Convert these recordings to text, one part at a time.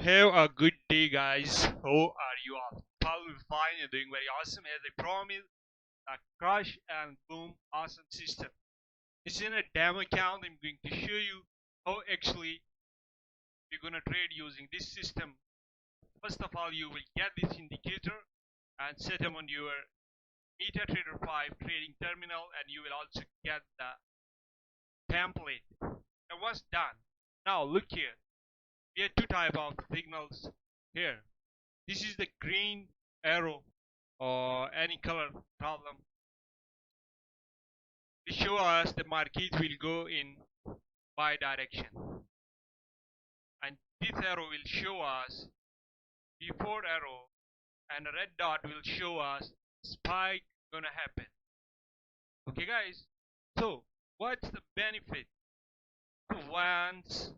Have a good day, guys. How are you all? Probably fine. You're doing very awesome. As I promised, a crash and boom awesome system. It's in a demo account. I'm going to show you how actually you're gonna trade using this system. First of all, you will get this indicator and set them on your MetaTrader 5 trading terminal, and you will also get the template. Now, what's done? Now look here. We have two type of signals here. This is the green arrow or any color problem. It show us the market will go in buy direction, and this arrow will show us before arrow, and a red dot will show us spike gonna happen. Okay, guys. So what's the benefit? Once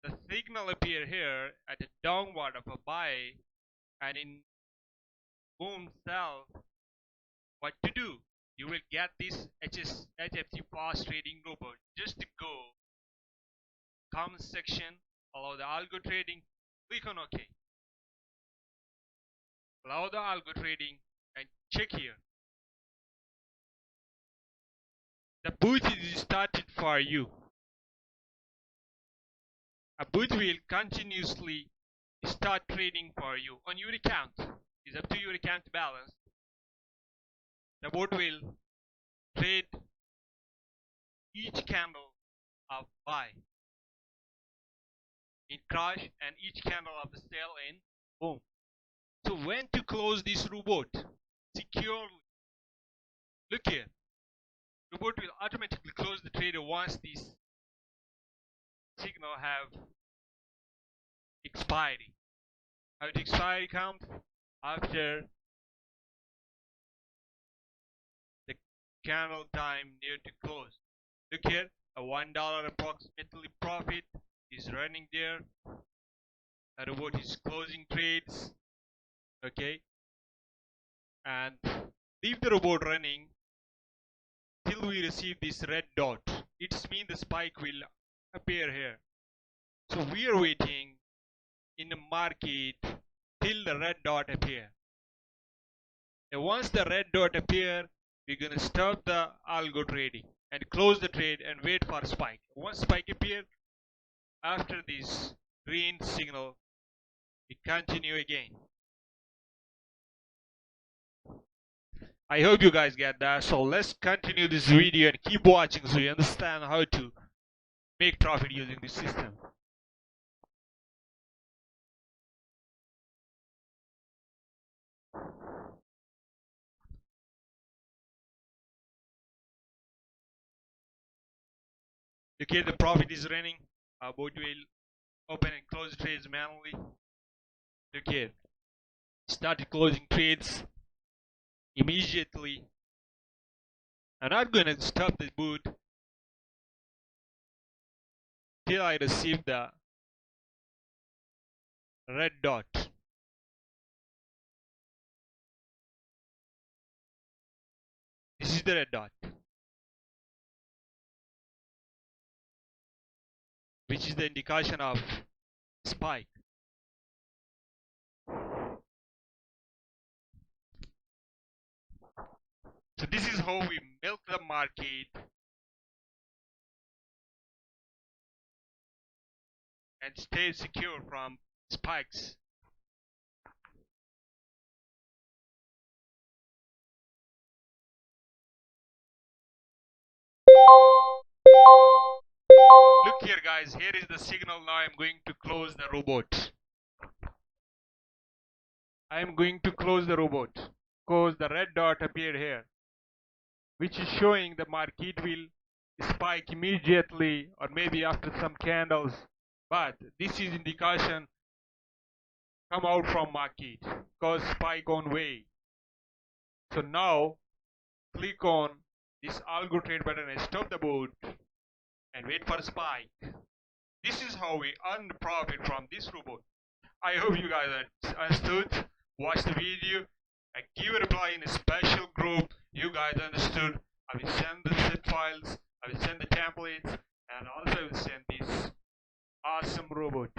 the signal appear here at the downward of a buy and in boom sell, what to do? You will get this HFT fast trading robot. Just to go comment section, allow the algo trading, click on OK. Allow the algo trading and check here. The booth is started for you. A booth will continuously start trading for you on your account. It's up to your account balance. The bot will trade each candle of buy in crash and each candle of the sell in boom. So when to close this robot securely? Look here. Robot will automatically close the trader once this signal have expiry. How the expiry comes after the candle time near to close. Look here, a $1 approximately profit is running there. The robot is closing trades. Okay, and leave the robot running till we receive this red dot. It means the spike will appear here. So we are waiting in the market till the red dot appear. And once the red dot appear, we're gonna stop the algo trading and close the trade and wait for spike. Once spike appear, after this green signal, we continue again. I hope you guys get that. So let's continue this video and keep watching so you understand how to make profit using this system. Okay, the profit is running. Our bot will open and close trades manually. Okay, started closing trades immediately. I'm not gonna stop the boot till I receive the red dot. This is the red dot, which is the indication of spike. So this is how we milk the market and stay secure from spikes. Look here, guys, here is the signal. Now I'm going to close the robot. I am going to close the robot because the red dot appeared here, which is showing the market will spike immediately or maybe after some candles, but this is indication come out from market because spike on way. So now click on this algo trade button and stop the boat and wait for spike. This is how we earn profit from this robot. I hope you guys understood. Watch the video and give a reply in a special group. You guys understood. I will send the zip files, I will send the templates, and also I will send this awesome robot.